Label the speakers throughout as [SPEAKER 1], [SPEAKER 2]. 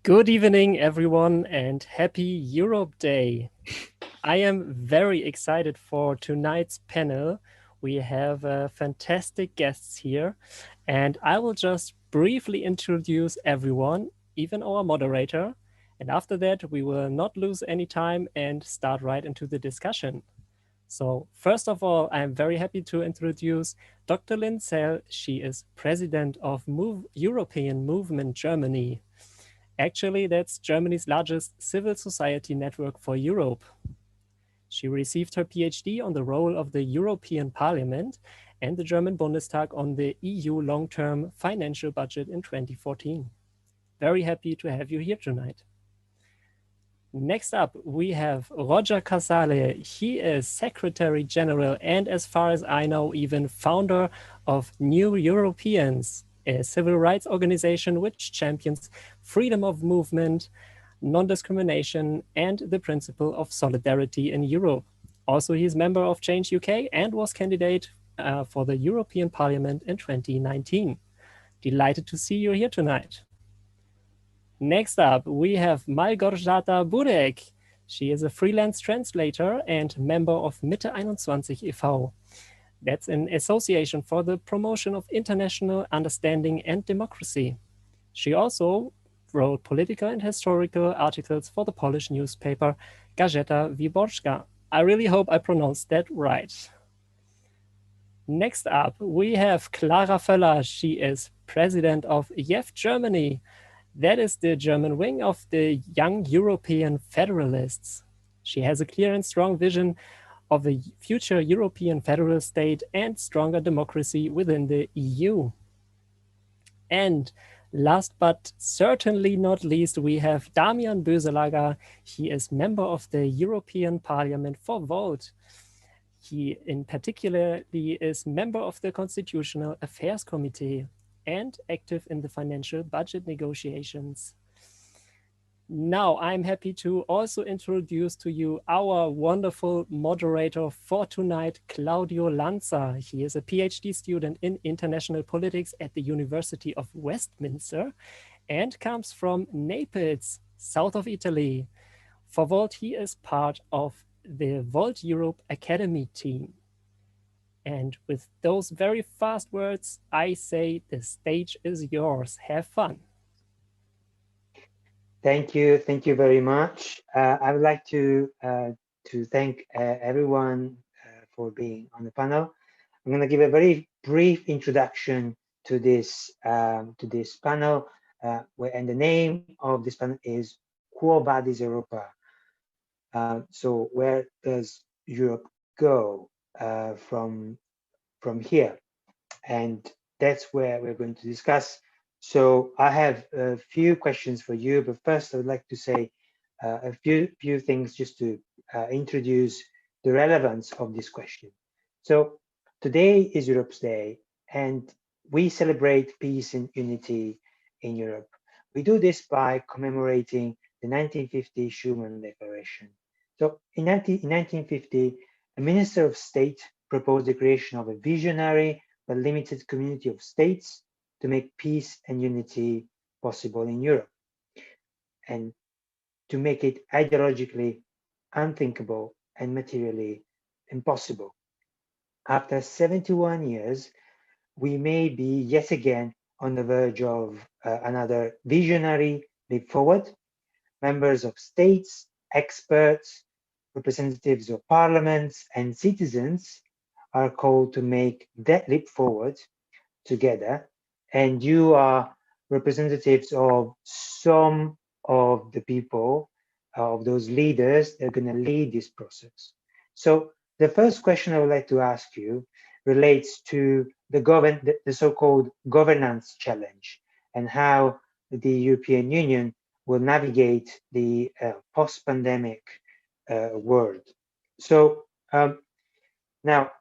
[SPEAKER 1] Good evening, everyone, and happy Europe Day. I am very excited for tonight's panel. We have fantastic guests here, and I will just briefly introduce everyone, even our moderator. And after that, we will not lose any time and start right into the discussion. So, first of all, I'm very happy to introduce Dr. Lindsay. She is president of European Movement Germany. Actually, that's Germany's largest civil society network for Europe. She received her PhD on the role of the European Parliament and the German Bundestag on the EU long-term financial budget in 2014. Very happy to have you here tonight. Next up, we have Roger Casale. He is Secretary General and, as far as I know, even founder of New Europeans, a civil rights organization which champions freedom of movement, non-discrimination, and the principle of solidarity in Europe. Also, he's member of Change UK and was candidate for the European Parliament in 2019. Delighted to see you here tonight. Next up, we have Malgorzata Burek. She is a freelance translator and member of Mitte 21 e.V. That's an association for the promotion of international understanding and democracy. She also wrote political and historical articles for the Polish newspaper Gazeta Wyborcza. I really hope I pronounced that right. Next up, we have Clara Völler. She is president of YEF Germany. That is the German wing of the Young European Federalists. She has a clear and strong vision of a future European federal state and stronger democracy within the EU. And last but certainly not least, we have Damian Böselager. He is member of the European Parliament for Vote. He in particularly is member of the Constitutional Affairs Committee and active in the financial budget negotiations. Now, I'm happy to also introduce to you our wonderful moderator for tonight, Claudio Lanza. He is a PhD student in international politics at the University of Westminster and comes from Naples, south of Italy. For Volt, he is part of the Volt Europe Academy team. And with those very fast words, I say the stage is yours. Have fun.
[SPEAKER 2] Thank you very much. I would like to thank everyone for being on the panel. I'm going to give a very brief introduction to this panel, and the name of this panel is Quo Vadis Europa. So where does Europe go from here? And that's where we're going to discuss. So I have a few questions for you, but first I would like to say a few things just to introduce the relevance of this question. So today is Europe's Day, and we celebrate peace and unity in Europe. We do this by commemorating the 1950 Schuman Declaration. So in 1950, a Minister of State proposed the creation of a visionary but limited community of states to make peace and unity possible in Europe, and to make it ideologically unthinkable and materially impossible. After 71 years, we may be yet again on the verge of another visionary leap forward. Members of states, experts, representatives of parliaments, and citizens are called to make that leap forward together, and you are representatives of some of the people, of those leaders that are going to lead this process. So the first question I would like to ask you relates to the so-called governance challenge and how the European Union will navigate the post-pandemic world. So now,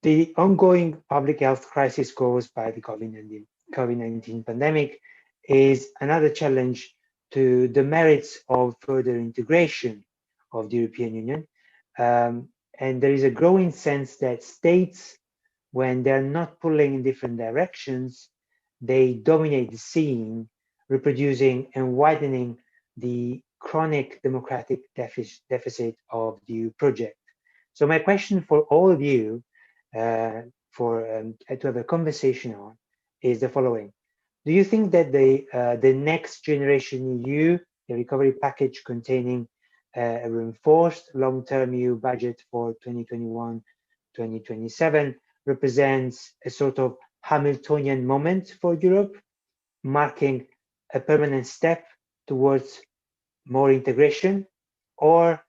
[SPEAKER 2] the ongoing public health crisis caused by the COVID-19 pandemic is another challenge to the merits of further integration of the European Union. And there is a growing sense that states, when they're not pulling in different directions, they dominate the scene reproducing and widening the chronic democratic deficit of the EU project. So my question for all of you to have a conversation on is the following. Do you think that the next generation EU, the recovery package containing a reinforced long-term EU budget for 2021-2027 represents a sort of Hamiltonian moment for Europe, marking a permanent step towards more integration, or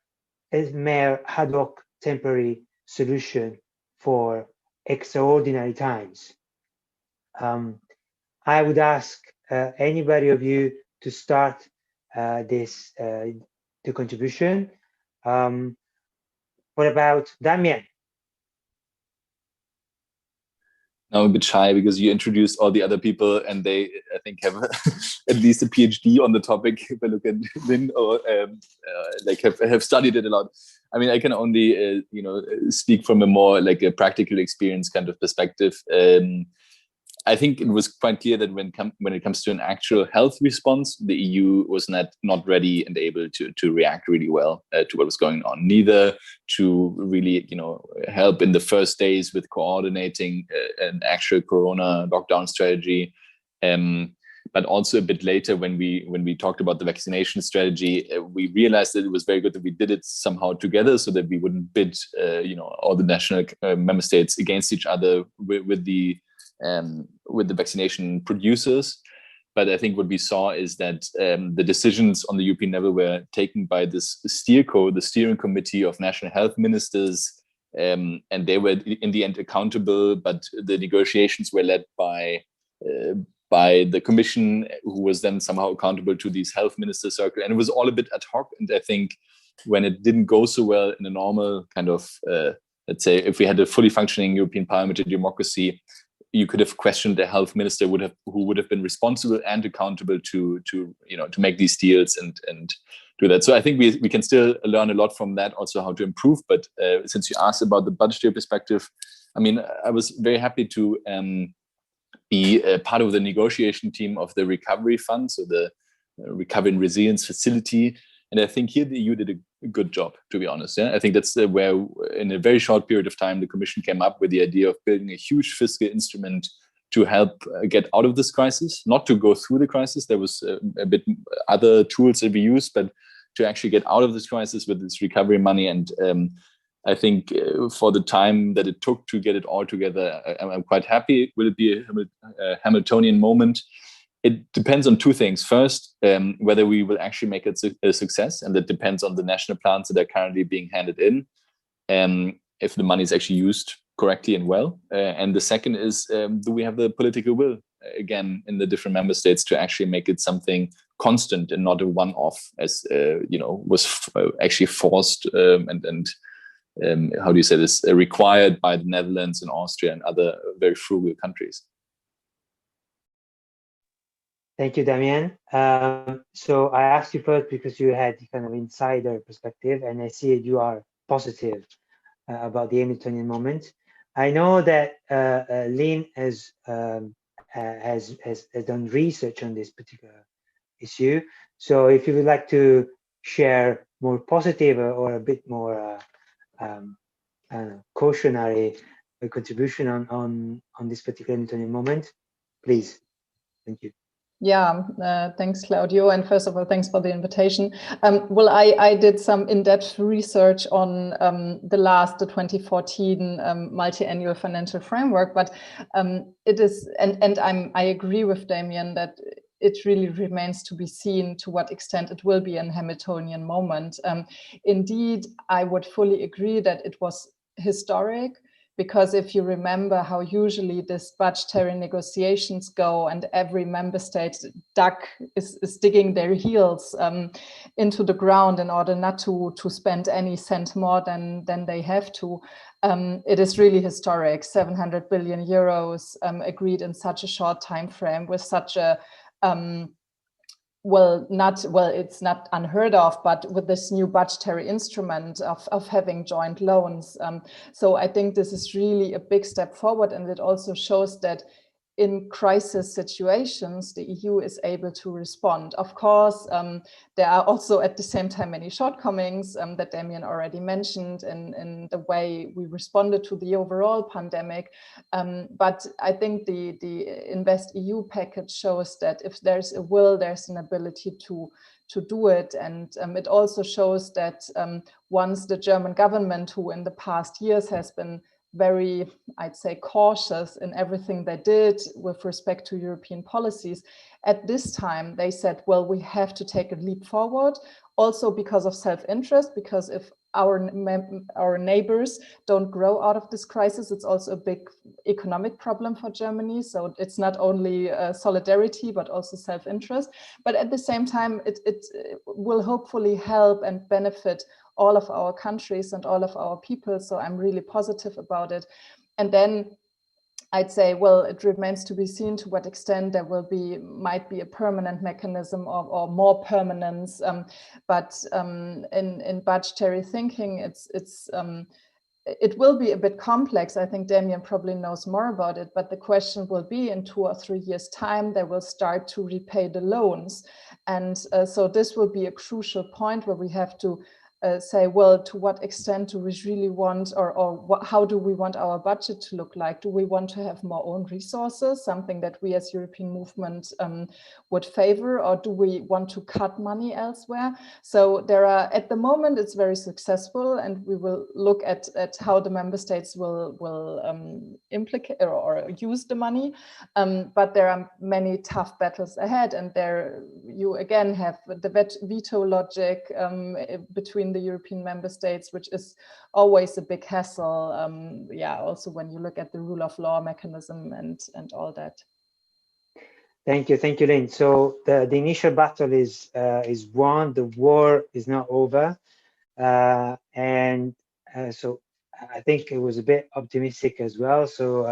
[SPEAKER 2] a mere ad hoc temporary solution for extraordinary times? I would ask anybody of you to start the contribution. What about Damien?
[SPEAKER 3] I'm a bit shy because you introduced all the other people and they, I think, have at least a PhD on the topic. If I look at Lynn, or like have studied it a lot. I mean, I can only speak from a more like a practical experience kind of perspective. I think it was quite clear that when it comes to an actual health response, the EU was not ready and able to react really well to what was going on. Neither to really help in the first days with coordinating an actual Corona lockdown strategy, but also a bit later when we talked about the vaccination strategy, we realized that it was very good that we did it somehow together so that we wouldn't bid all the national member states against each other with the vaccination producers. But I think what we saw is that the decisions on the European level were taken by this SteerCo, the steering committee of national health ministers, and they were in the end accountable, but the negotiations were led by the Commission, who was then somehow accountable to these health minister circle, and it was all a bit ad hoc. And I think when it didn't go so well in a normal kind of let's say, if we had a fully functioning European parliamentary democracy, you could have questioned the health minister who would have been responsible and accountable to make these deals and do that. So I think we can still learn a lot from that, also how to improve. But since you asked about the budgetary perspective, I mean, I was very happy to be part of the negotiation team of the recovery fund, so the recovery and resilience facility. And I think here the EU did a good job, to be honest. Yeah? I think that's where, in a very short period of time, the Commission came up with the idea of building a huge fiscal instrument to help get out of this crisis, not to go through the crisis. There was a bit other tools that we used, but to actually get out of this crisis with this recovery money. And I think for the time that it took to get it all together, I'm quite happy. Will it be a Hamiltonian moment? It depends on two things. First, whether we will actually make it a success, and that depends on the national plans that are currently being handed in, if the money is actually used correctly and well. And the second is, do we have the political will, again, in the different member states to actually make it something constant and not a one-off, as was actually forced and how do you say this, required by the Netherlands and Austria and other very frugal countries.
[SPEAKER 2] Thank you, Damien. So I asked you first because you had kind of insider perspective, and I see you are positive about the Hamiltonian moment. I know that Lynn has done research on this particular issue. So if you would like to share more positive or a bit more cautionary contribution on this particular Hamiltonian moment, please. Thank you.
[SPEAKER 4] Yeah, thanks, Claudio. And first of all, thanks for the invitation. Well, I did some in-depth research on the 2014 multi-annual financial framework, but it is, and I agree with Damien that it really remains to be seen to what extent it will be an Hamiltonian moment. Indeed, I would fully agree that it was historic, because if you remember how usually this budgetary negotiations go, and every member state is digging their heels into the ground in order not to spend any cent more than they have to, it is really historic. 700 billion euros agreed in such a short time frame with such a it's not unheard of, but with this new budgetary instrument of having joint loans. So I think this is really a big step forward, and it also shows that in crisis situations, the EU is able to respond. Of course, there are also at the same time many shortcomings that Damien already mentioned in the way we responded to the overall pandemic. But I think the Invest EU package shows that if there's a will, there's an ability to do it. And it also shows that once the German government, who in the past years has been very, I'd say, cautious in everything they did with respect to European policies, at this time they said, well, we have to take a leap forward, also because of self-interest, because if our neighbors don't grow out of this crisis, it's also a big economic problem for Germany. So it's not only solidarity, but also self-interest. But at the same time, it will hopefully help and benefit all of our countries and all of our people. So I'm really positive about it. And then I'd say, well, it remains to be seen to what extent there might be a permanent mechanism or more permanence. But in budgetary thinking, it will be a bit complex. I think Damien probably knows more about it, but the question will be in 2 or 3 years' time, they will start to repay the loans. And so this will be a crucial point where we have to say, well, to what extent do we really want, how do we want our budget to look like? Do we want to have more own resources, something that we as European movement would favor, or do we want to cut money elsewhere? So there are, at the moment, it's very successful, and we will look at how the member states will implicate or use the money. But there are many tough battles ahead, and there you again have the veto logic between the European member states, which is always a big hassle. Also when you look at the rule of law mechanism and all that.
[SPEAKER 2] Thank you, Lynn. So the initial battle is won. The war is not over, and so I think it was a bit optimistic as well. So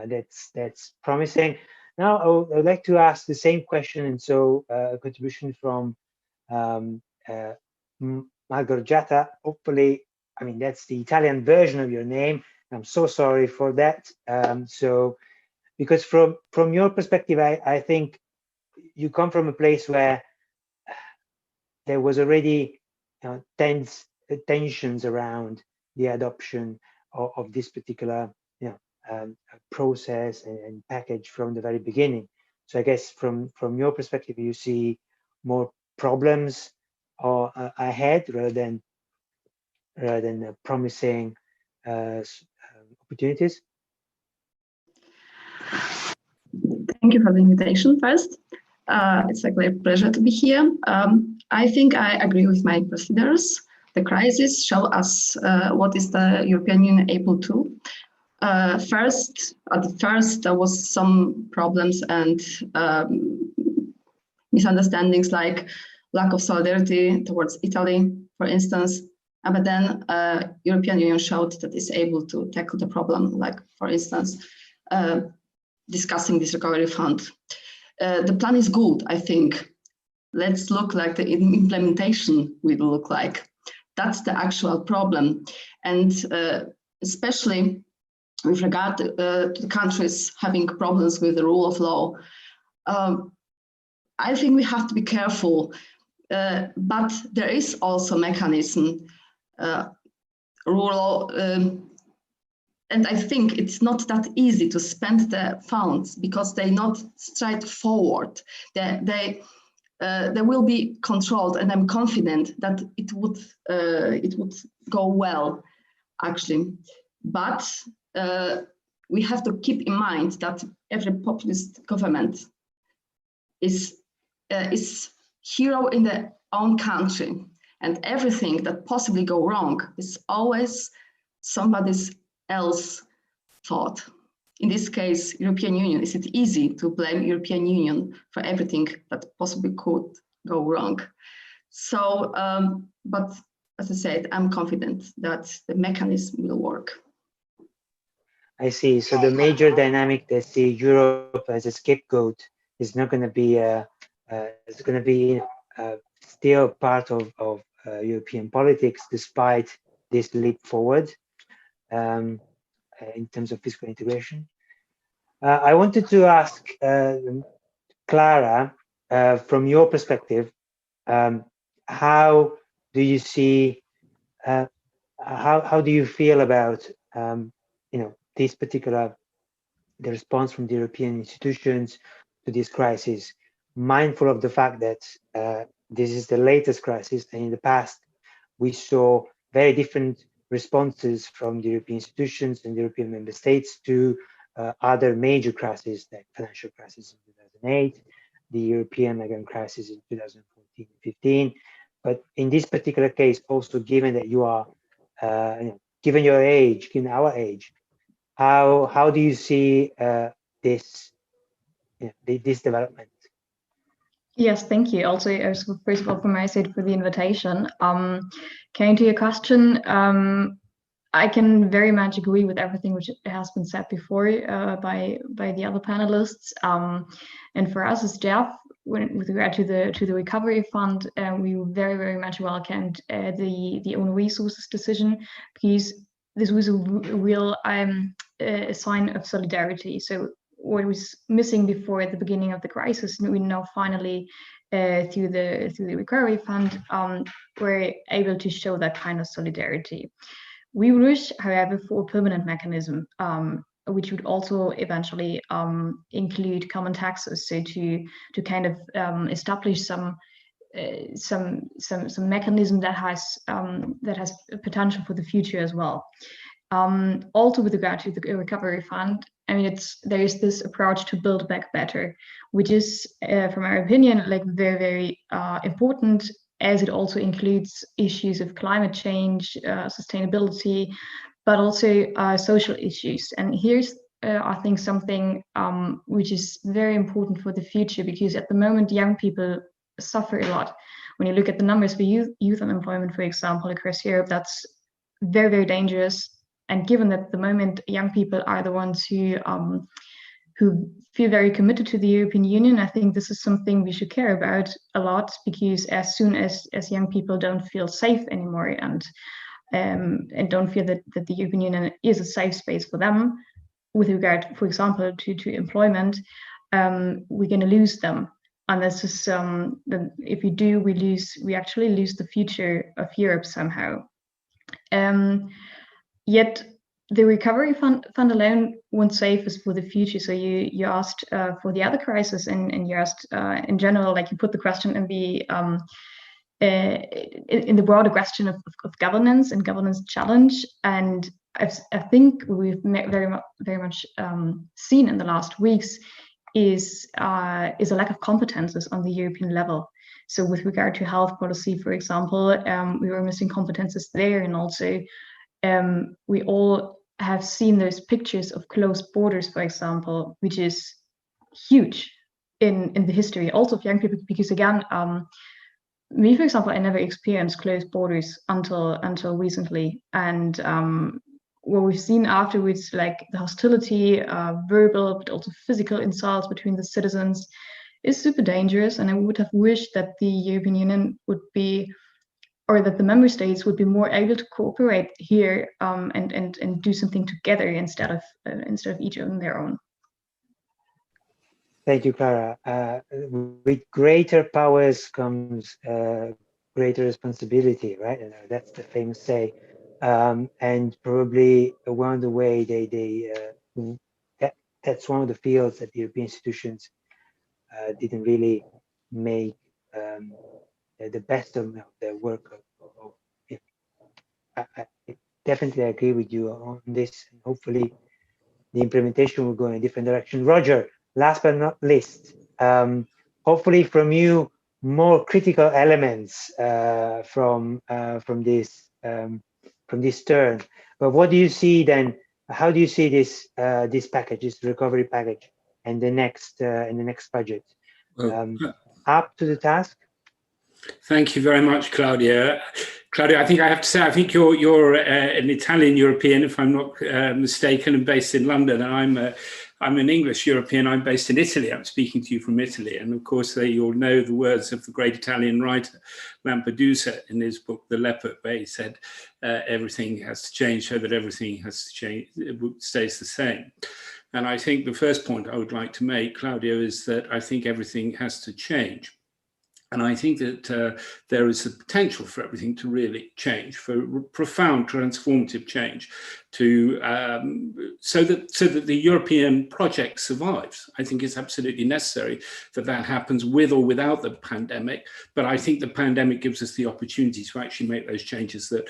[SPEAKER 2] that's promising. Now I would like to ask the same question, and so a contribution from Margorgiata. Hopefully, I mean, that's the Italian version of your name. I'm so sorry for that. So, because from your perspective, I think you come from a place where there was already tensions around the adoption of this particular process and package from the very beginning. So I guess from your perspective, you see more problems ahead rather than promising opportunities.
[SPEAKER 5] Thank you for the invitation first. It's a great pleasure to be here. I think I agree with my preceders. The crisis show us what is the European Union able to. At first, there was some problems and misunderstandings, like lack of solidarity towards Italy, for instance. But then European Union showed that it's able to tackle the problem, like, for instance, discussing this recovery fund. The plan is good, I think. Let's look like the implementation will look like. That's the actual problem. And especially with regard to the countries having problems with the rule of law, I think we have to be careful. But there is also mechanism, and I think it's not that easy to spend the funds because they're not straightforward. They will be controlled, and I'm confident that it would go well, actually. But we have to keep in mind that every populist government is hero in their own country, and everything that possibly go wrong is always somebody's else fault. In this case, European Union. Is it easy to blame European Union for everything that possibly could go wrong? So, but as I said, I'm confident that the mechanism will work.
[SPEAKER 2] I see. So the major dynamic that see Europe as a scapegoat is not going to be it's going to be still part of European politics, despite this leap forward in terms of fiscal integration. I wanted to ask Clara, from your perspective, how do you see, how do you feel about, this particular, the response from the European institutions to this crisis, mindful of the fact that this is the latest crisis, and in the past we saw very different responses from the European institutions and the European member states to other major crises, like financial crisis in 2008, the European migrant crisis in 2014-15. But in this particular case, also given that you are, given your age, given our age, how do you see this this development?
[SPEAKER 6] Yes, thank you. Also, first of all, from my side for the invitation. Coming to your question, I can very much agree with everything which has been said before by the other panelists. And for us as JEF, with regard to the recovery fund, we very much welcomed the own resources decision, because this was a real a sign of solidarity. So what was missing before at the beginning of the crisis, we now finally through the recovery fund we're able to show that kind of solidarity. We wish, however, for a permanent mechanism, which would also eventually include common taxes, so to kind of establish some mechanism that has potential for the future as well. Also, with regard to the recovery fund, I mean, there is this approach to build back better, which is, from our opinion, like very important, as it also includes issues of climate change, sustainability, but also social issues. And here's, I think, something which is very important for the future, because at the moment, young people suffer a lot. When you look at the numbers for youth unemployment, for example, across Europe, that's very dangerous. And given that at the moment young people are the ones who feel very committed to the European Union, I think this is something we should care about a lot, because as soon as young people don't feel safe anymore and don't feel that the European Union is a safe space for them with regard, for example, to employment, we're going to lose them. And this is if we do, we actually lose the future of Europe somehow. Yet the recovery fund alone won't save us for the future. So you asked for the other crisis, and you asked in general, like you put the question in the broader question of governance and governance challenge. And I think we've very much seen in the last weeks is a lack of competences on the European level. So with regard to health policy, for example, we were missing competences there, and also we all have seen those pictures of closed borders, for example, which is huge in the history also of young people, because again, me, for example, I never experienced closed borders until recently. And what we've seen afterwards, like the hostility, verbal but also physical insults between the citizens, is super dangerous. And I would have wished that the European Union would be, or that the member states would be more able to cooperate here and do something together instead of each on their own.
[SPEAKER 2] Thank you, Clara. With greater powers comes greater responsibility, right? That's the famous say. And probably one of the way that's one of the fields that the European institutions didn't really make the best of their work. I definitely agree with you on this. And hopefully, the implementation will go in a different direction. Roger, last but not least, hopefully from you, more critical elements from this turn. But what do you see then? How do you see this package, this recovery package, and the next budget? Up to the task?
[SPEAKER 7] Thank you very much, Claudio. Claudio, I think I have to say, I think you're an Italian European, if I'm not mistaken, and based in London. And I'm an English European. I'm based in Italy. I'm speaking to you from Italy. And of course, you'll know the words of the great Italian writer Lampedusa in his book, The Leopard, where he said, everything has to change so that everything has to change, it stays the same. And I think the first point I would like to make, Claudio, is that I think everything has to change. And I think that there is a potential for everything to really change, for profound transformative change, to so that the European project survives. I think it's absolutely necessary that that happens with or without the pandemic. But I think the pandemic gives us the opportunity to actually make those changes that,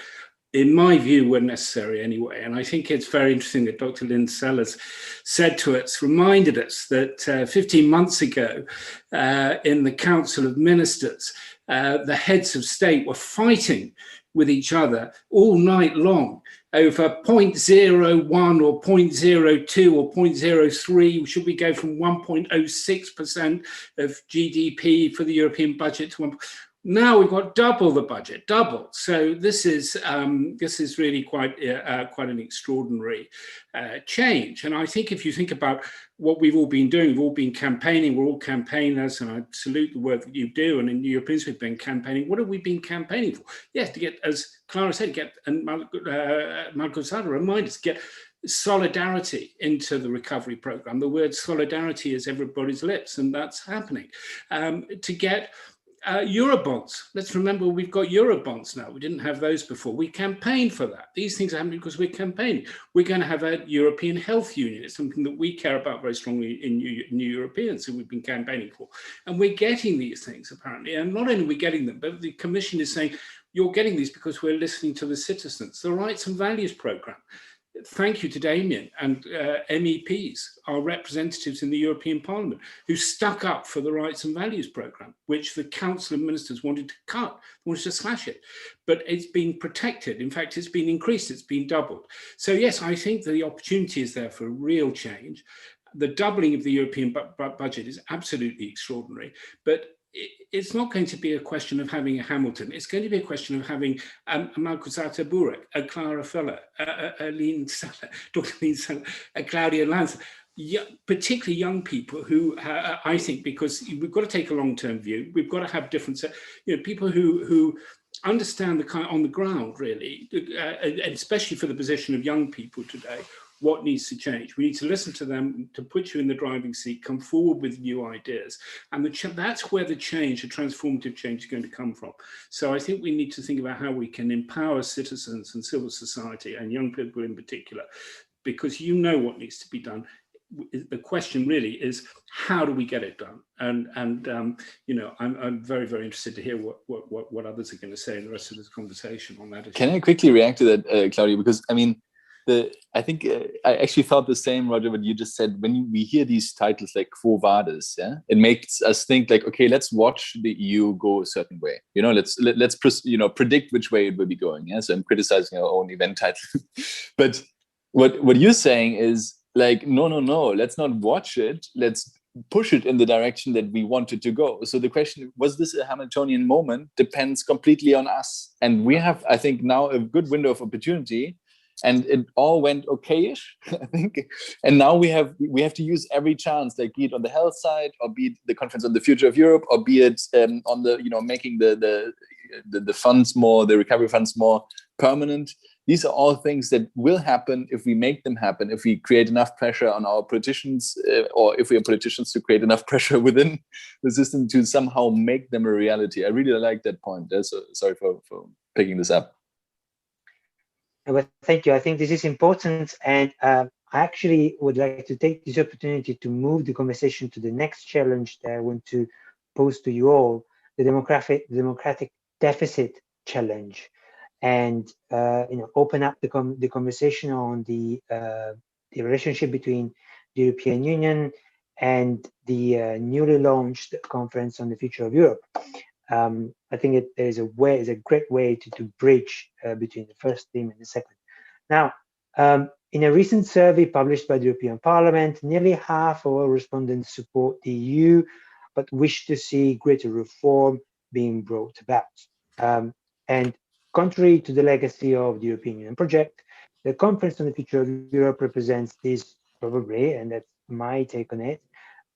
[SPEAKER 7] in my view, were necessary anyway. And I think it's very interesting that Dr. Lynn Sellers said to us, reminded us that 15 months ago in the Council of Ministers, the heads of state were fighting with each other all night long over 0.01 or 0.02 or 0.03. Should we go from 1.06% of GDP for the European budget to 1? Now we've got double the budget, double. So this is really quite an extraordinary change. And I think if you think about what we've all been doing, we've all been campaigning. We're all campaigners, and I salute the work that you do. And in Europeans, we've been campaigning. What have we been campaigning for? Yes, to get, as Clara said, and Marco Sada reminded us, get solidarity into the recovery program. The word solidarity is everybody's lips, and that's happening. To get Eurobonds. Let's remember we've got Eurobonds now. We didn't have those before. We campaigned for that. These things are happening because we're campaigning. We're going to have a European health union. It's something that we care about very strongly in New Europeans, who we've been campaigning for. And we're getting these things, apparently. And not only are we getting them, but the Commission is saying, you're getting these because we're listening to the citizens. The Rights and Values Programme. Thank you to Damien and MEPs, our representatives in the European Parliament, who stuck up for the Rights and Values Programme, which the Council of Ministers wanted to cut, wanted to slash it. But it's been protected. In fact, it's been increased, it's been doubled. So yes, I think that the opportunity is there for real change. The doubling of the European budget is absolutely extraordinary, but it's not going to be a question of having a Hamilton. It's going to be a question of having a Malgorzata Burek, a Clara Feller, a Lynn Seller, Dr. Lynn Seller, a Claudio Lanza, particularly young people who I think, because we've got to take a long-term view, we've got to have different, people who understand the kind on the ground, really, especially for the position of young people today. What needs to change? We need to listen to them, to put you in the driving seat, come forward with new ideas. And that's where the change, the transformative change is going to come from. So I think we need to think about how we can empower citizens and civil society and young people in particular, because you know what needs to be done. The question really is, how do we get it done? And I'm very, very interested to hear what others are going to say in the rest of this conversation on that issue.
[SPEAKER 3] Can I quickly react to that, Claudia? Because I mean, I think I actually thought the same, Roger, what you just said. When we hear these titles like Quo Vadis, yeah, it makes us think like, okay, let's watch the EU go a certain way. Let's predict which way it will be going. Yeah, so I'm criticizing our own event title, but what you're saying is like, no, let's not watch it. Let's push it in the direction that we want it to go. So the question, was this a Hamiltonian moment, depends completely on us. And we have, I think, now a good window of opportunity. And it all went okay-ish, I think. And now we have to use every chance, like be it on the health side, or be it the Conference on the Future of Europe, or be it on the making the funds more, the recovery funds more permanent. These are all things that will happen if we make them happen, if we create enough pressure on our politicians, or if we are politicians to create enough pressure within the system to somehow make them a reality. I really like that point. So sorry for picking this up.
[SPEAKER 2] Well, thank you. I think this is important, and I actually would like to take this opportunity to move the conversation to the next challenge that I want to pose to you all, the democratic deficit challenge, and open up the conversation on the relationship between the European Union and the newly launched Conference on the Future of Europe. I think there is a great way to bridge between the first theme and the second. Now, in a recent survey published by the European Parliament, nearly half of all respondents support the EU, but wish to see greater reform being brought about. And contrary to the legacy of the European Union project, the Conference on the Future of Europe represents this probably, and that's my take on it,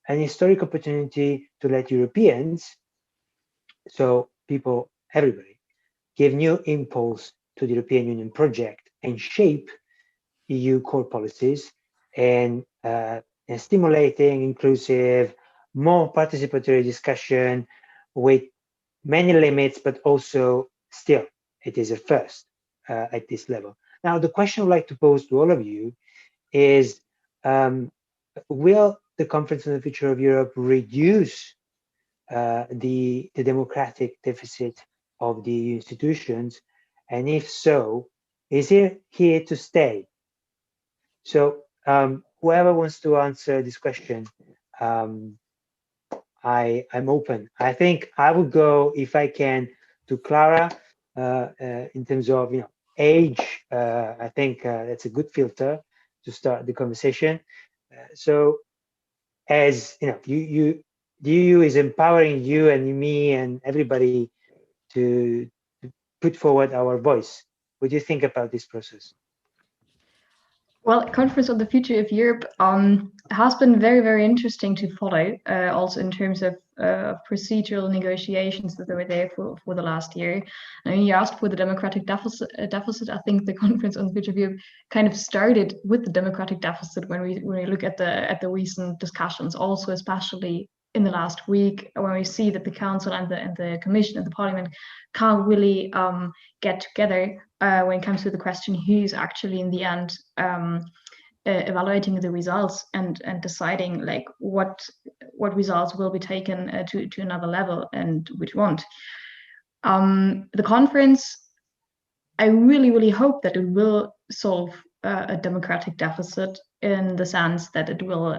[SPEAKER 2] an historic opportunity to let Europeans, so people, everybody, give new impulse to the European Union project and shape EU core policies and stimulating, inclusive, more participatory discussion with many limits, but also still it is a first at this level. Now, the question I'd like to pose to all of you is, will the Conference on the Future of Europe reduce the democratic deficit of the institutions? And if so, is it here to stay? So whoever wants to answer this question, I'm open. I think I would go, if I can, to Clara in terms of age. I think that's a good filter to start the conversation. So as the EU is empowering you and me and everybody to put forward our voice. What do you think about this process?
[SPEAKER 6] Well, Conference on the Future of Europe has been very, very interesting to follow, also in terms of procedural negotiations that were there for the last year. And you asked for the democratic deficit. I think the Conference on the Future of Europe kind of started with the democratic deficit when we look at the recent discussions, also especially in the last week, when we see that the Council and the Commission and the Parliament can't really get together when it comes to the question who's actually in the end evaluating the results and deciding like what results will be taken to another level and which won't. The conference, I really hope that it will solve a democratic deficit in the sense that it will,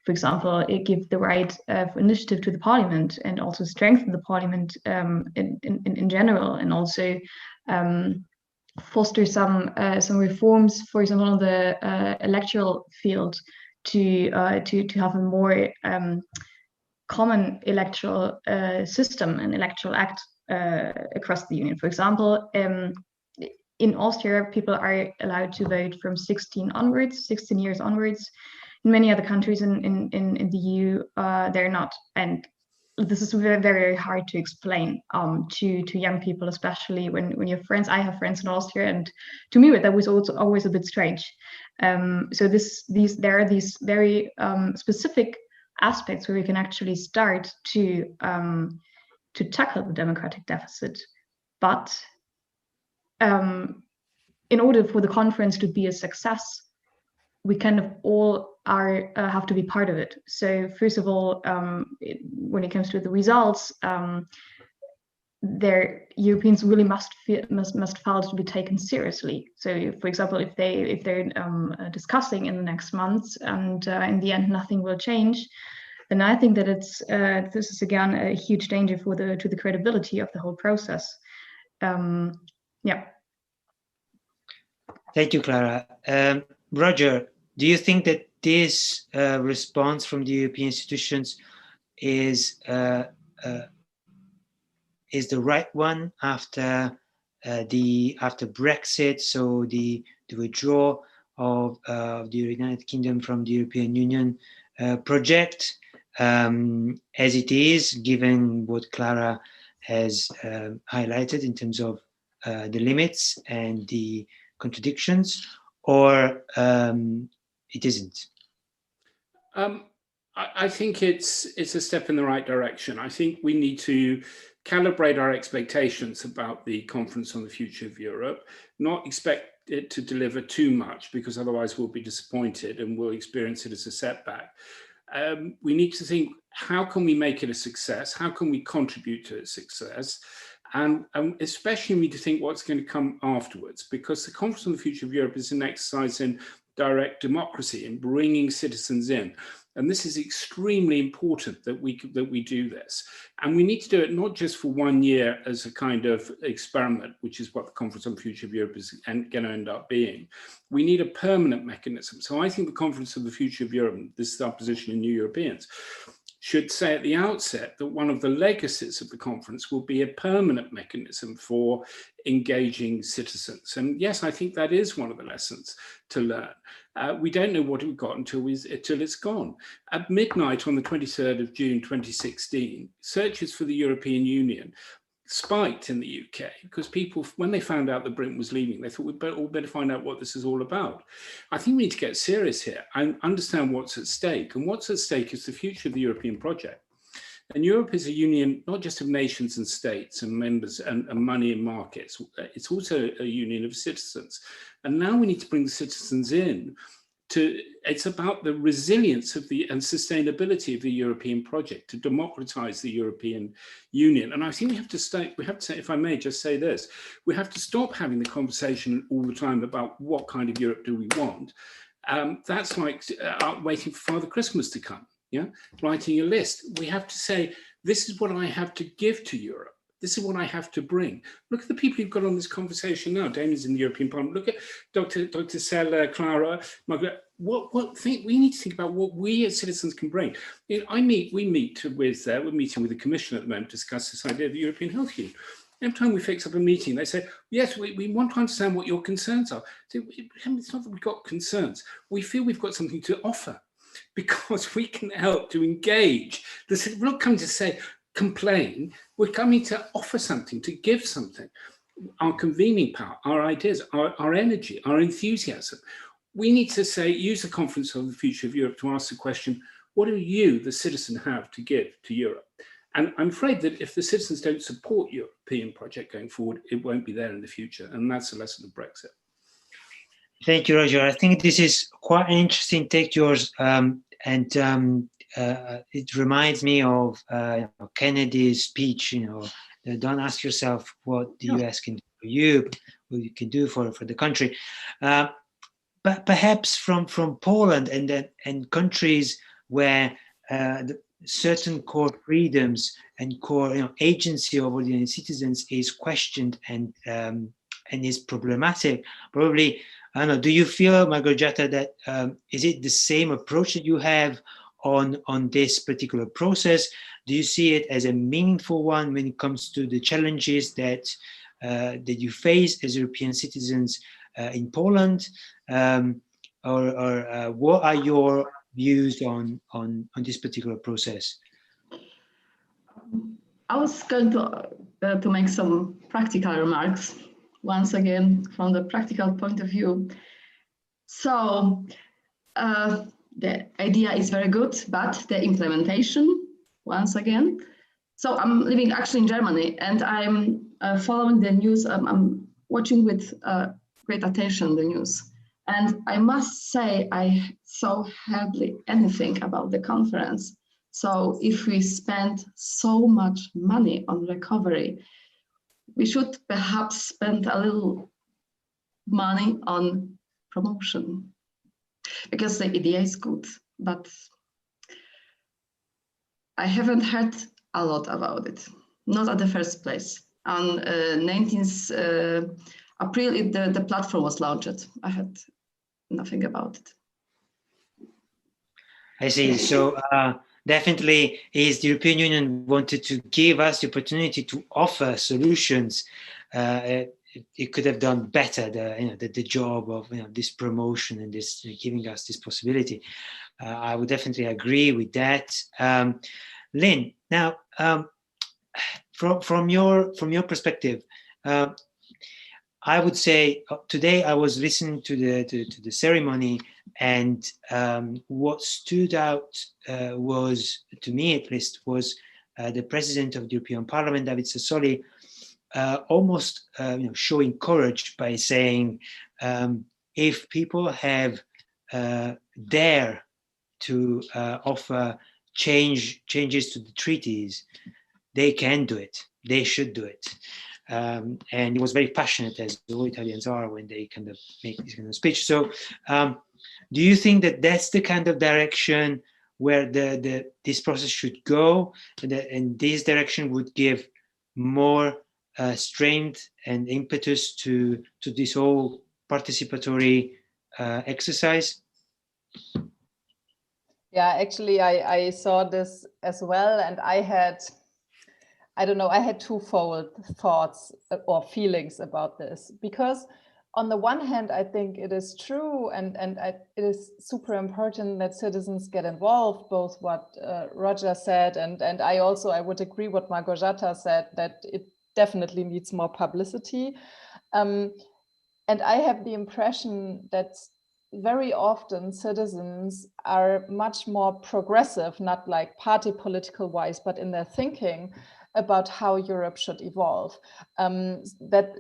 [SPEAKER 6] for example, give the right of initiative to the Parliament and also strengthen the Parliament in general, and also foster some reforms, for example, on the electoral field to have a more common electoral system and electoral act across the Union. For example, in Austria, people are allowed to vote from 16 years onwards. In many other countries in the EU, they're not. And this is very, very hard to explain to young people, especially when you have friends. I have friends in Austria, and to me, that was also always a bit strange. So there are these very specific aspects where we can actually start to tackle the democratic deficit. But in order for the conference to be a success, we kind of all have to be part of it. So first of all, when it comes to the results, Europeans really must feel to be taken seriously. So, for example, if they're discussing in the next months and in the end nothing will change, then I think that this is again a huge danger to the credibility of the whole process. Yeah.
[SPEAKER 2] Thank you, Clara. Roger, do you think that this response from the European institutions is the right one after Brexit? So the withdrawal of the United Kingdom from the European Union project, as it is, given what Clara has highlighted in terms of the limits and the contradictions, or it isn't?
[SPEAKER 7] I think it's a step in the right direction. I think we need to calibrate our expectations about the Conference on the Future of Europe, not expect it to deliver too much, because otherwise we'll be disappointed and we'll experience it as a setback. We need to think, how can we make it a success? How can we contribute to its success? And especially we need to think what's going to come afterwards, because the Conference on the Future of Europe is an exercise in direct democracy, in bringing citizens in. And this is extremely important that we do this. And we need to do it not just for 1 year as a kind of experiment, which is what the Conference on the Future of Europe is going to end up being. We need a permanent mechanism. So I think the Conference on the Future of Europe, this is our position in New Europeans, should say at the outset that one of the legacies of the conference will be a permanent mechanism for engaging citizens. And yes, I think that is one of the lessons to learn. We don't know what we've got until it's gone. At midnight on the 23rd of June 2016, searches for the European Union spiked in the UK because people, when they found out that Britain was leaving, they thought we'd all better find out what this is all about. I think we need to get serious here and understand what's at stake. And what's at stake is the future of the European project. And Europe is a union, not just of nations and states and members and money and markets. It's also a union of citizens. And now we need to bring the citizens in. It's about the resilience of and sustainability of the European project, to democratize the European Union. And I think we have to say, if I may just say this, we have to stop having the conversation all the time about what kind of Europe do we want. That's like waiting for Father Christmas to come, yeah? Writing a list. We have to say, this is what I have to give to Europe. This is what I have to bring. Look at the people you've got on this conversation now. Damien's in the European Parliament. Look at Dr. Selle, Clara, Margaret. We need to think about what we as citizens can bring. You know, we're meeting with the Commission at the moment to discuss this idea of the European Health Union. Every time we fix up a meeting, they say, yes, we want to understand what your concerns are. So it's not that we've got concerns. We feel we've got something to offer because we can help to engage. We're not coming to say, complain, we're coming to offer something, to give something. Our convening power, our ideas, our energy, our enthusiasm. We need to say, use the Conference on the Future of Europe to ask the question, what do you, the citizen, have to give to Europe? And I'm afraid that if the citizens don't support European project going forward, it won't be there in the future. And that's the lesson of Brexit.
[SPEAKER 2] Thank you, Roger. I think this is quite an interesting take, yours. It reminds me of Kennedy's speech, don't ask yourself what the US can do for you, but what you can do for the country. But perhaps from Poland and countries where certain core freedoms and core agency over the citizens is questioned and is problematic, probably, I don't know, do you feel, Margojata, that is it the same approach that you have on this particular process? Do you see it as a meaningful one when it comes to the challenges that you face as European citizens in Poland? Or what are your views on this particular process?
[SPEAKER 5] I was going to make some practical remarks once again from the practical point of view. So the idea is very good, but the implementation, once again. So I'm living actually in Germany, and I'm following the news. I'm watching with great attention the news. And I must say, I saw hardly anything about the conference. So if we spend so much money on recovery, we should perhaps spend a little money on promotion, because the idea is good, but I haven't heard a lot about it, not at the first place. On 19th April, the platform was launched. I heard nothing about it.
[SPEAKER 2] I see. So definitely, is the European Union wanted to give us the opportunity to offer solutions. It could have done better the job of this promotion and this giving us this possibility. I would definitely agree with that. Lynn, now from your perspective, I would say today I was listening to the ceremony, and what stood out was, to me at least, was the President of the European Parliament, David Sassoli, almost showing courage by saying, if people have dare to offer changes to the treaties, they can do it. They should do it. And he was very passionate, as all Italians are when they kind of make this kind of speech. So do you think that that's the kind of direction where this process should go, and this direction would give more strength and impetus to this whole participatory exercise?
[SPEAKER 4] Yeah, actually, I saw this as well, and I had twofold thoughts or feelings about this, because on the one hand, I think it is true and it is super important that citizens get involved, both what Roger said, and I would agree what Margojata said, that definitely needs more publicity. And I have the impression that very often citizens are much more progressive, not like party political wise, but in their thinking about how Europe should evolve. That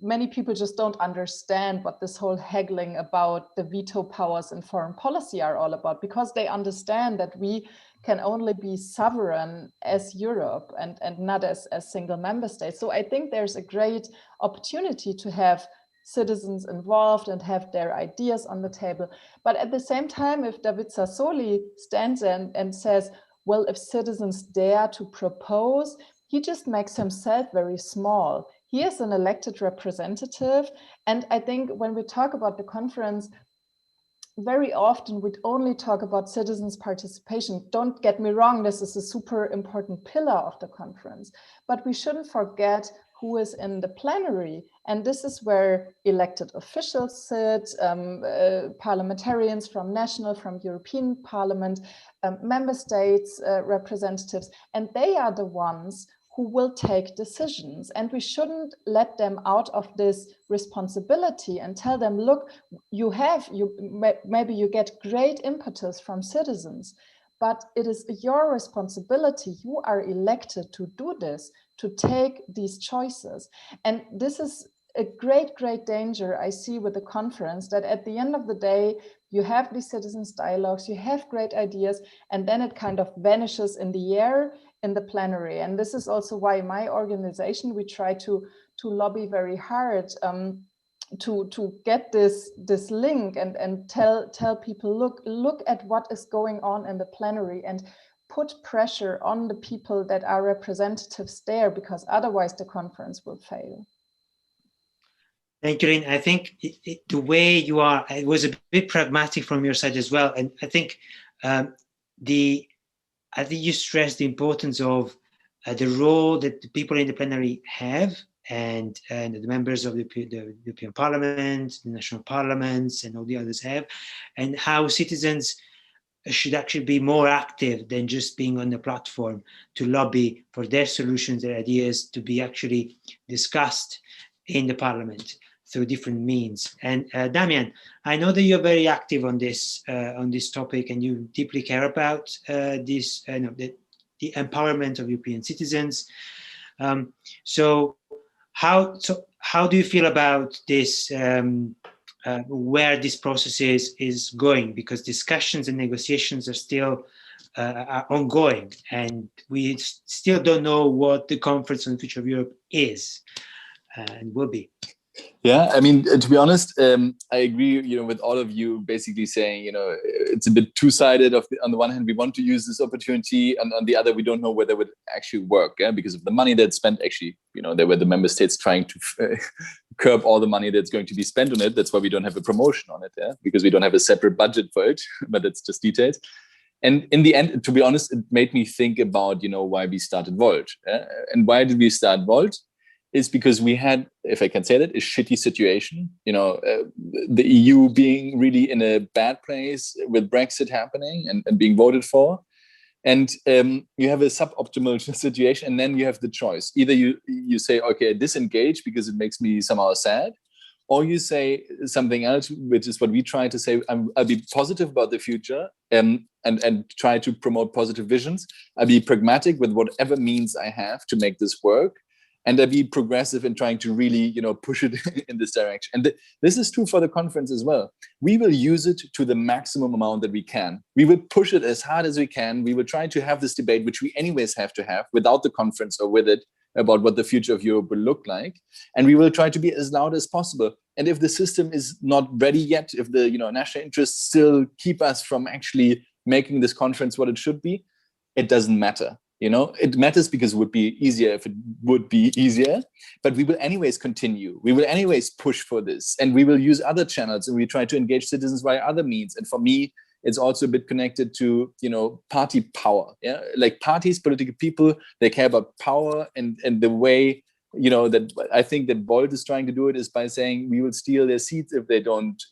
[SPEAKER 4] many people just don't understand what this whole haggling about the veto powers in foreign policy are all about, because they understand that we can only be sovereign as Europe and not as single member states. So I think there's a great opportunity to have citizens involved and have their ideas on the table. But at the same time, if David Sassoli stands and says, well, if citizens dare to propose, he just makes himself very small. He is an elected representative. And I think when we talk about the conference, very often we'd only talk about citizens' participation. Don't get me wrong, this is a super important pillar of the conference, but we shouldn't forget who is in the plenary. And this is where elected officials sit, parliamentarians from national, from European Parliament, member states, representatives, and they are the ones who will take decisions. And we shouldn't let them out of this responsibility and tell them, look, maybe you get great impetus from citizens, but it is your responsibility. You are elected to do this, to take these choices. And this is a great, great danger I see with the conference, that at the end of the day, you have these citizens dialogues, you have great ideas, and then it kind of vanishes in the air in the plenary. And this is also why my organization, we try to lobby very hard to get this link and tell people, look at what is going on in the plenary, and put pressure on the people that are representatives there, because otherwise the conference will fail.
[SPEAKER 2] Thank you, Lynn. I think the way you are, it was a bit pragmatic from your side as well. And I think I think you stressed the importance of the role that the people in the plenary have, and the members of the European Parliament, the national parliaments, and all the others have, and how citizens should actually be more active than just being on the platform to lobby for their solutions, their ideas to be actually discussed in the Parliament through different means. And Damian, I know that you're very active on this topic, and you deeply care about this, the empowerment of European citizens. So how do you feel about this? Where this process is going, because discussions and negotiations are still are ongoing, and we still don't know what the Conference on the Future of Europe is and will be.
[SPEAKER 3] Yeah, I mean, to be honest, I agree, with all of you basically saying, it's a bit two-sided. On the one hand, we want to use this opportunity, and on the other, we don't know whether it would actually work, because of the money that's spent. Actually, there were the member states trying to curb all the money that's going to be spent on it. That's why we don't have a promotion on it, because we don't have a separate budget for it, but that's just details. And in the end, to be honest, it made me think about, why we started Volt. And why did we start Volt? Is because we had, if I can say that, a shitty situation. The EU being really in a bad place with Brexit happening and being voted for. And you have a suboptimal situation, and then you have the choice. Either you say, okay, disengage because it makes me somehow sad, or you say something else, which is what we try to say. I'll be positive about the future and try to promote positive visions. I'll be pragmatic with whatever means I have to make this work. And I'll be progressive in trying to really, push it in this direction. And this is true for the conference as well. We will use it to the maximum amount that we can. We will push it as hard as we can. We will try to have this debate, which we anyways have to have without the conference or with it, about what the future of Europe will look like. And we will try to be as loud as possible. And if the system is not ready yet, if the national interests still keep us from actually making this conference what it should be, it doesn't matter. It matters because it would be easier if it would be easier, but we will anyways continue. We will anyways push for this, and we will use other channels, and we try to engage citizens via other means. And for me, it's also a bit connected to, party power. Yeah, like parties, political people, they care about power, and the way, that I think that Volt is trying to do it is by saying we will steal their seats if they don't,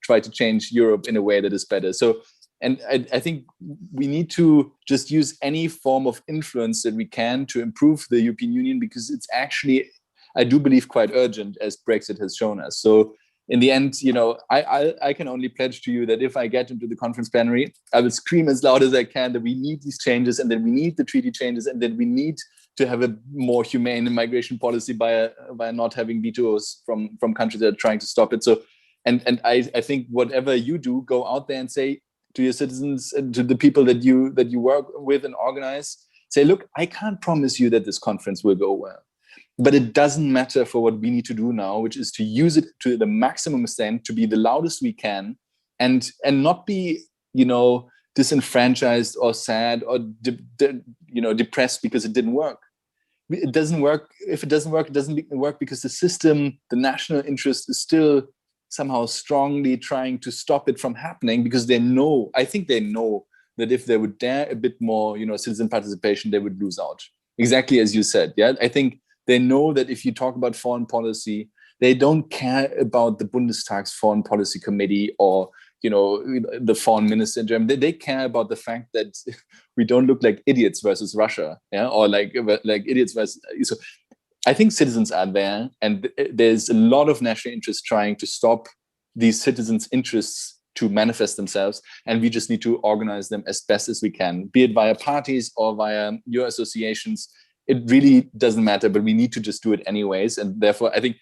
[SPEAKER 3] try to change Europe in a way that is better. So And I think we need to just use any form of influence that we can to improve the European Union, because it's actually, I do believe, quite urgent, as Brexit has shown us. So in the end, I can only pledge to you that if I get into the conference plenary, I will scream as loud as I can that we need these changes, and that we need the treaty changes, and that we need to have a more humane migration policy by not having vetoes from countries that are trying to stop it. So, and I think whatever you do, go out there and say to your citizens and to the people that you work with and organize, say, look, I can't promise you that this conference will go well, but it doesn't matter for what we need to do now, which is to use it to the maximum extent, to be the loudest we can, and not be, disenfranchised or sad or depressed because it didn't work. It doesn't work. If it doesn't work, it doesn't work because the system, the national interest, is still somehow strongly trying to stop it from happening, because I think they know that if they would dare a bit more, citizen participation, they would lose out. Exactly as you said. Yeah, I think they know that if you talk about foreign policy, they don't care about the Bundestag's foreign policy committee or the foreign minister in Germany. They care about the fact that we don't look like idiots versus Russia, yeah, or like idiots versus. So I think citizens are there, and there's a lot of national interest trying to stop these citizens' interests to manifest themselves, and we just need to organize them as best as we can, be it via parties or via your associations. It really doesn't matter, but we need to just do it anyways. And therefore, I think,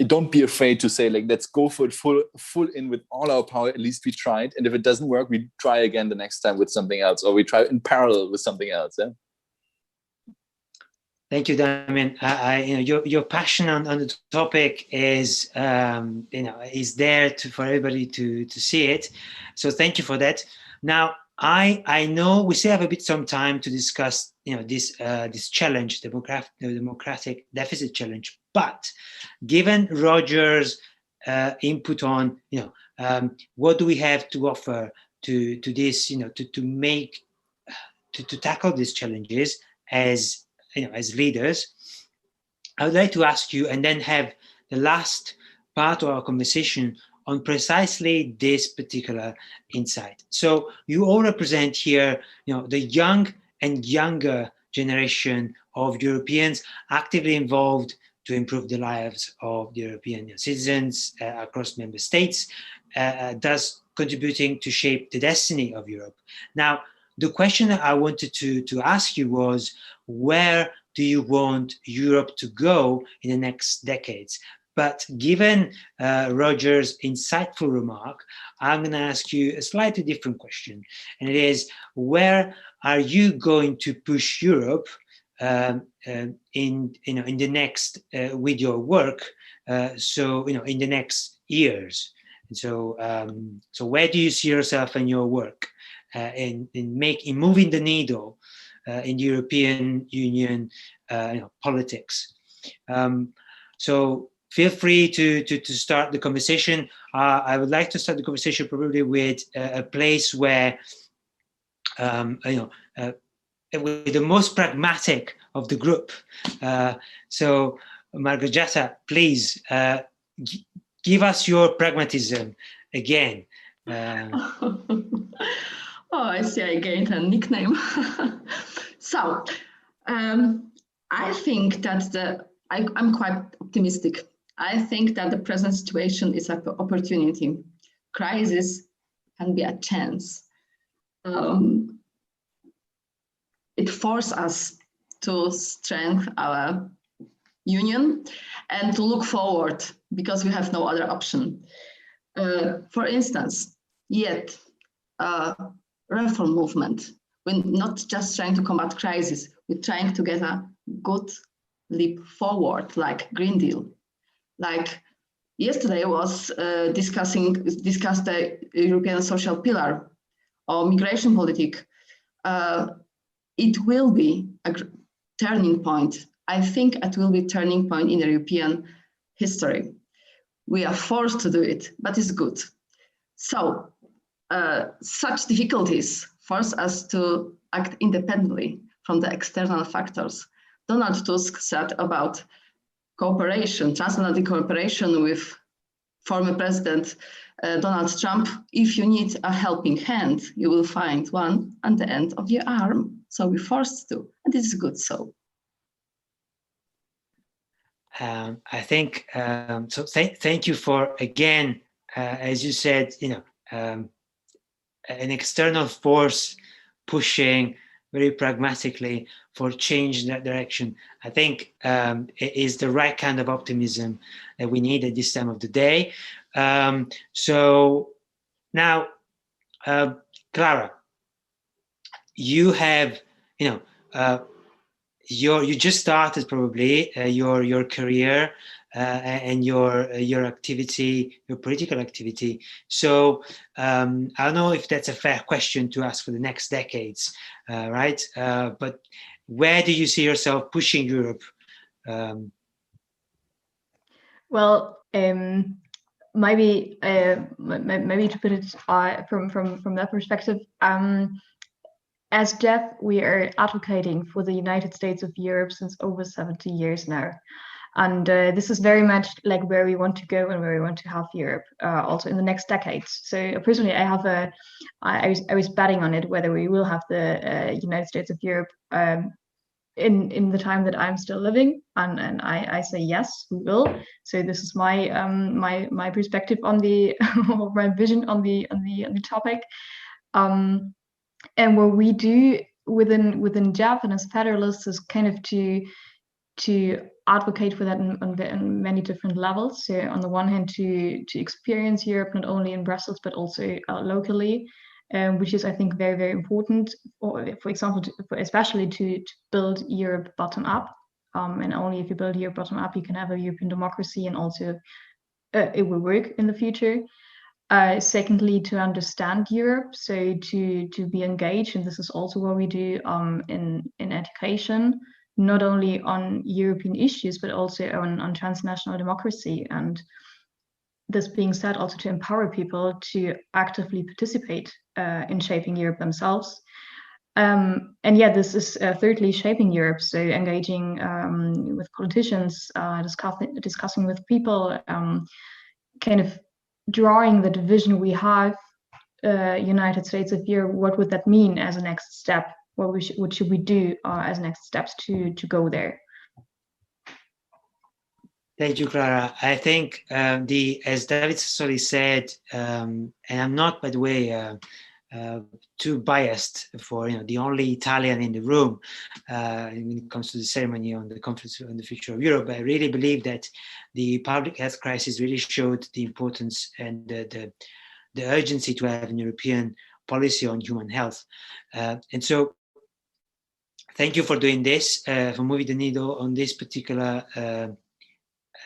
[SPEAKER 3] don't be afraid to say, like, let's go for it full in with all our power. At least we tried. And if it doesn't work, we try again the next time with something else, or we try in parallel with something else. Yeah?
[SPEAKER 2] Thank you, Damien. Your passion on the topic is is there for everybody to see it. So thank you for that. Now, I know we still have some time to discuss this challenge, the democratic deficit challenge. But given Roger's input on what do we have to offer to this, to tackle these challenges as leaders, I would like to ask you, and then have the last part of our conversation on precisely this particular insight. So you all represent here, the young and younger generation of Europeans actively involved to improve the lives of the European citizens across member states, thus contributing to shape the destiny of Europe. Now, the question that I wanted to ask you was, where do you want Europe to go in the next decades? But given Roger's insightful remark, I'm going to ask you a slightly different question, and it is, where are you going to push Europe in the next with your work? So in the next years. And so so where do you see yourself in your work in moving the needle in the European Union politics? So feel free to start the conversation. I would like to start the conversation probably with a place where with the most pragmatic of the group. So Margherita, please give us your pragmatism again.
[SPEAKER 5] Oh, I see I gained a nickname. So I think that I'm quite optimistic. I think that the present situation is an opportunity. Crisis can be a chance. It forces us to strengthen our union and to look forward, because we have no other option. For instance, reform movement. We're not just trying to combat crisis, we're trying to get a good leap forward, like Green Deal. Like yesterday was discussed the European social pillar or migration politic. It will be a turning point. I think it will be a turning point in European history. We are forced to do it, but it's good. So such difficulties force us to act independently from the external factors. Donald Tusk said about cooperation, transatlantic cooperation with former President Donald Trump, if you need a helping hand, you will find one at the end of your arm. So we're forced to, and this is good. So
[SPEAKER 2] I think so. Thank you for, again, as you said, an external force pushing very pragmatically for change in that direction. I think it is the right kind of optimism that we need at this time of the day. So now, Clara, you have, you just started probably your career and your activity, your political activity. So I don't know if that's a fair question to ask for the next decades, right? But where do you see yourself pushing Europe?
[SPEAKER 6] Well, maybe to put it from that perspective, as Jeff, we are advocating for the United States of Europe since over 70 years now. And this is very much like where we want to go and where we want to have Europe also in the next decades. So personally, I was betting on it, whether we will have the United States of Europe in the time that I'm still living, and I say yes, we will. So this is my my perspective on the my vision on the topic. And what we do within JAP and as Federalists is kind of to advocate for that on many different levels. So on the one hand, to experience Europe not only in Brussels but also locally, which is, I think, very, very important. For example, especially to build Europe bottom up. And only if you build Europe bottom up, you can have a European democracy, and also it will work in the future. Secondly, to understand Europe, so to be engaged, and this is also what we do in education, not only on European issues, but also on transnational democracy. And this being said, also to empower people to actively participate in shaping Europe themselves. And yeah, this is thirdly shaping Europe, so engaging with politicians, discussing with people, kind of drawing the division we have, United States of Europe. What would that mean as a next step? What should we do as next steps to go there?
[SPEAKER 2] Thank you, Clara. I think as David Sassoli said, and I'm not, by the way, too biased for the only Italian in the room when it comes to the ceremony on the Conference on the Future of Europe. I really believe that the public health crisis really showed the importance and the urgency to have an European policy on human health. And so thank you for doing this, for moving the needle on this particular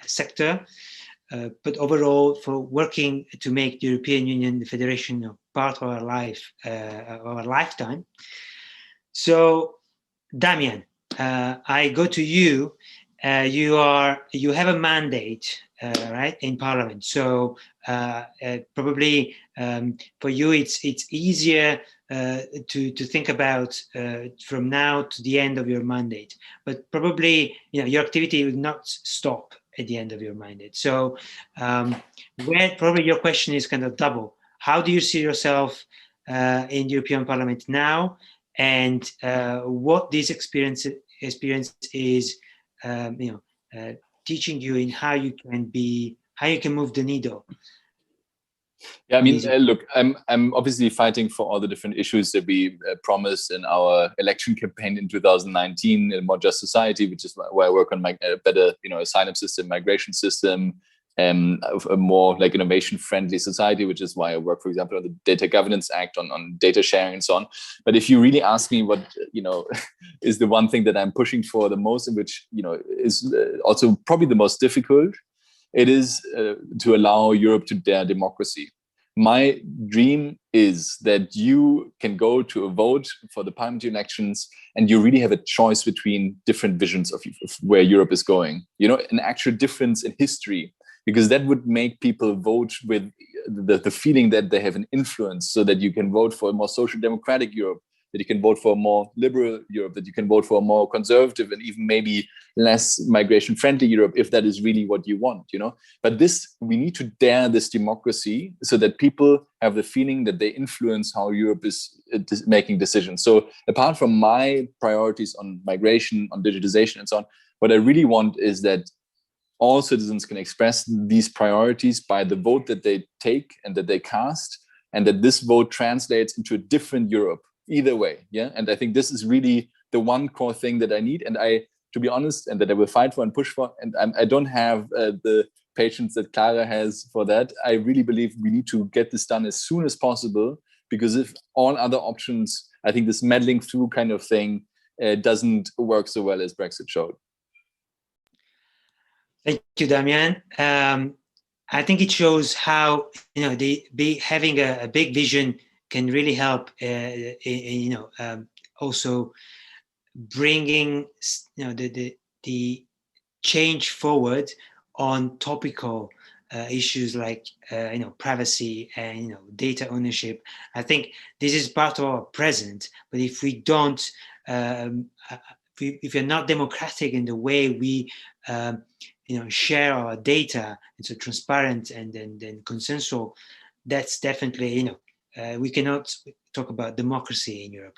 [SPEAKER 2] sector, but overall for working to make the European Union, the Federation, part of our life, our lifetime. So, Damian, I go to you. You have a mandate, right, in Parliament. So probably for you, it's easier to think about from now to the end of your mandate. But probably your activity will not stop at the end of your mandate. So where probably your question is kind of double. How do you see yourself in the European Parliament now, and what this experience is, teaching you in how you can move the needle?
[SPEAKER 3] Yeah, I mean, look, I'm obviously fighting for all the different issues that we promised in our election campaign in 2019, a more just society, which is where I work on my better, asylum system, migration system, a more like innovation-friendly society, which is why I work, for example, on the Data Governance Act, on data sharing and so on. But if you really ask me what, is the one thing that I'm pushing for the most, and which, is also probably the most difficult, it is to allow Europe to dare democracy. My dream is that you can go to a vote for the parliamentary elections and you really have a choice between different visions of where Europe is going, an actual difference in history, because that would make people vote with the feeling that they have an influence, so that you can vote for a more social democratic Europe, that you can vote for a more liberal Europe, that you can vote for a more conservative and even maybe less migration friendly Europe, if that is really what you want, you know. But this, we need to dare this democracy so that people have the feeling that they influence how Europe is making decisions. So apart from my priorities on migration, on digitization and so on, what I really want is that all citizens can express these priorities by the vote that they take and that they cast, and that this vote translates into a different Europe either way. Yeah. And I think this is really the one core thing that I need. And to be honest, and that I will fight for and push for, and I don't have the patience that Clara has for that. I really believe we need to get this done as soon as possible, because if all other options, I think this meddling through kind of thing doesn't work so well as Brexit showed.
[SPEAKER 2] Thank you, Damian. I think it shows how, you know, having a big vision can really help, also bringing, you know, the change forward on topical issues like, privacy and, you know, data ownership. I think this is part of our present, but if we don't, if we're not democratic in the way we, share our data, and so transparent and then consensual, that's definitely, we cannot talk about democracy in Europe.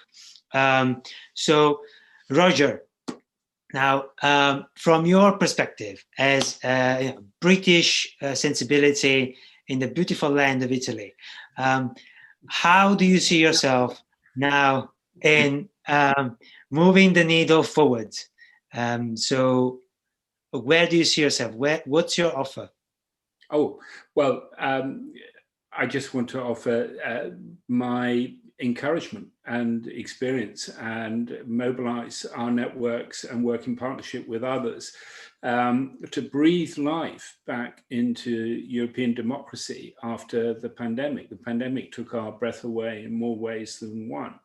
[SPEAKER 2] So, Roger, now from your perspective as British sensibility in the beautiful land of Italy, how do you see yourself now in moving the needle forward? So where do you see yourself? What's your offer?
[SPEAKER 7] Oh, well, I just want to offer my encouragement and experience and mobilize our networks and work in partnership with others to breathe life back into European democracy after the pandemic. The pandemic took our breath away in more ways than one.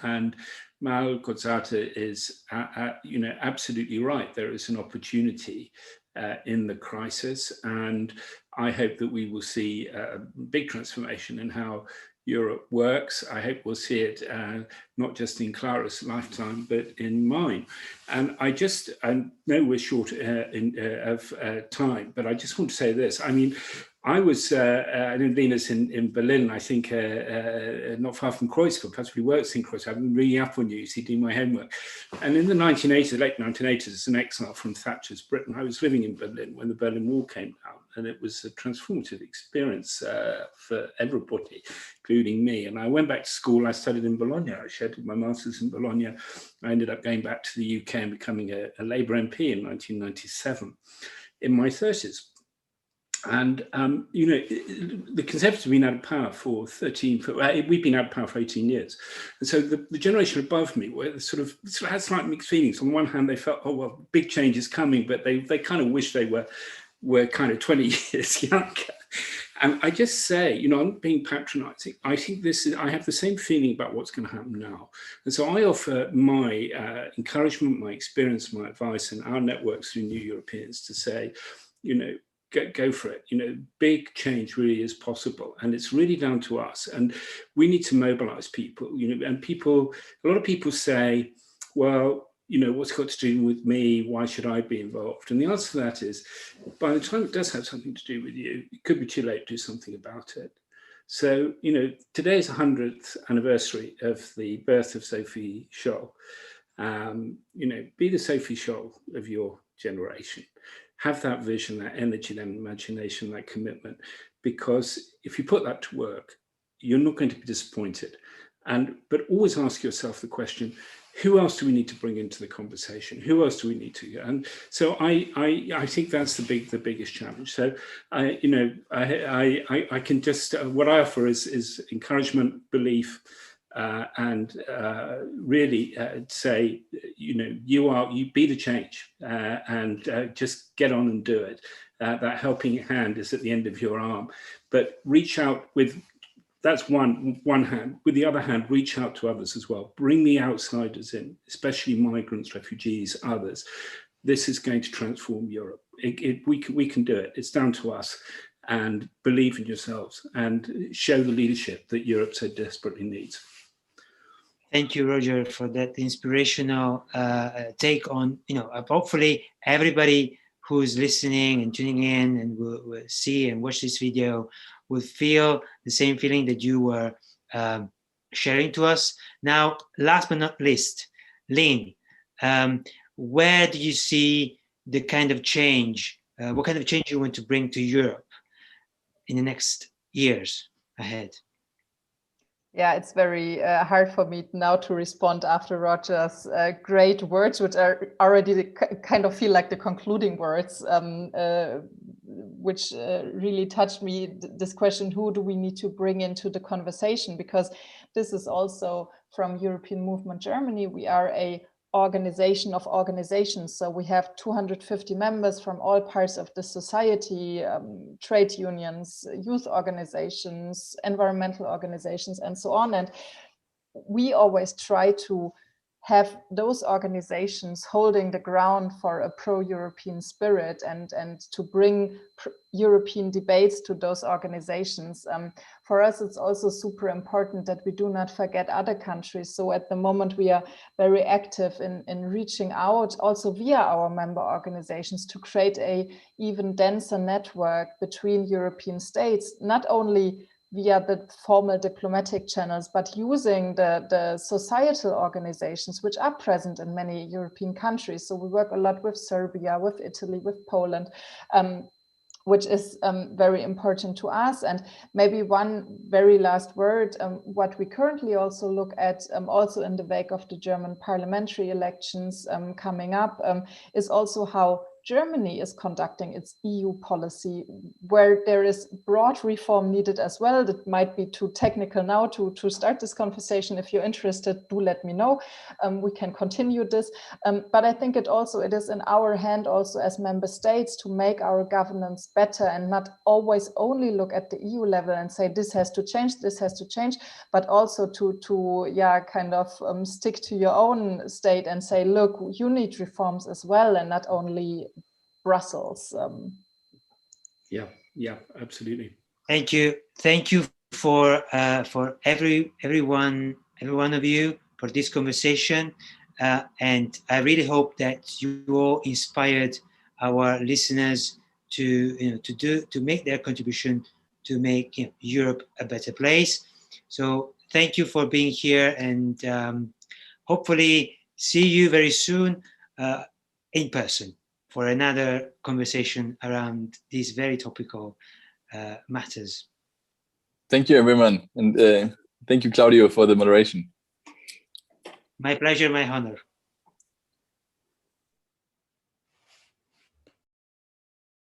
[SPEAKER 7] And Mal Gozzata is, absolutely right. There is an opportunity in the crisis, and I hope that we will see a big transformation in how Europe works. I hope we'll see it not just in Clara's lifetime, but in mine. And I know we're short of time, but I just want to say this. I mean, I was in Linus in Berlin, I think not far from Kreuzberg, perhaps we worked in Kreuzberg. I've been reading up on you, doing my homework. And in the 1980s, late 1980s, as an exile from Thatcher's Britain, I was living in Berlin when the Berlin Wall came down, and it was a transformative experience for everybody, including me. And I went back to school, I studied in Bologna, I did my master's in Bologna. I ended up going back to the UK and becoming a Labour MP in 1997, in my 30s. And, the Conservatives have been out of power for we've been out of power for 18 years. And so the generation above me were sort of had slight mixed feelings. On the one hand, they felt, oh, well, big change is coming, but they kind of wish they were kind of 20 years younger. And I just say, I'm not being patronizing. I think I have the same feeling about what's going to happen now. And so I offer my encouragement, my experience, my advice, and our networks through New Europeans to say, go for it. Big change really is possible, and it's really down to us. And we need to mobilize people. And a lot of people say, well, what's got to do with me? Why should I be involved? And the answer to that is, by the time it does have something to do with you, it could be too late to do something about it. So, today is the 100th anniversary of the birth of Sophie Scholl. Be the Sophie Scholl of your generation. Have that vision, that energy, that imagination, that commitment, because if you put that to work, you're not going to be disappointed. But always ask yourself the question, who else do we need to bring into the conversation? Who else do we need to? And so I think that's the biggest challenge. So I can just what I offer is encouragement, belief, and really say, you be the change, and just get on and do it. That helping hand is at the end of your arm, but reach out with. That's one hand. With the other hand, reach out to others as well. Bring the outsiders in, especially migrants, refugees, others. This is going to transform Europe. We can do it. It's down to us. And believe in yourselves and show the leadership that Europe so desperately needs.
[SPEAKER 2] Thank you, Roger, for that inspirational take on, hopefully everybody who's listening and tuning in and will see and watch this video will feel the same feeling that you were sharing to us. Now, last but not least, Lynn, where do you see the kind of change, what kind of change you want to bring to Europe in the next years ahead?
[SPEAKER 4] Yeah, it's very hard for me now to respond after Roger's great words, which are already kind of feel like the concluding words, which really touched me. This question, who do we need to bring into the conversation? Because this is also from European Movement Germany. We are a organization of organizations. So we have 250 members from all parts of the society, trade unions, youth organizations, environmental organizations, and so on. And we always try to have those organizations holding the ground for a pro-European spirit and to bring European debates to those organizations. For us, it's also super important that we do not forget other countries. So at the moment, we are very active in reaching out also via our member organizations to create a even denser network between European states, not only via the formal diplomatic channels, but using the societal organizations which are present in many European countries. So we work a lot with Serbia, with Italy, with Poland, which is very important to us. And maybe one very last word, what we currently also look at, also in the wake of the German parliamentary elections coming up, is also how Germany is conducting its EU policy, where there is broad reform needed as well. That might be too technical now to start this conversation. If you're interested, do let me know. We can continue this. But I think it is in our hand also as member states to make our governance better and not always only look at the EU level and say this has to change, but also to kind of stick to your own state and say, look, you need reforms as well, and not only Brussels.
[SPEAKER 7] Yeah, absolutely.
[SPEAKER 2] Thank you for every one of you for this conversation, and I really hope that you all inspired our listeners to make their contribution to make Europe a better place. So thank you for being here, and hopefully see you very soon in person for another conversation around these very topical matters.
[SPEAKER 3] Thank you, everyone. And thank you, Claudio, for the moderation.
[SPEAKER 2] My pleasure, my honor.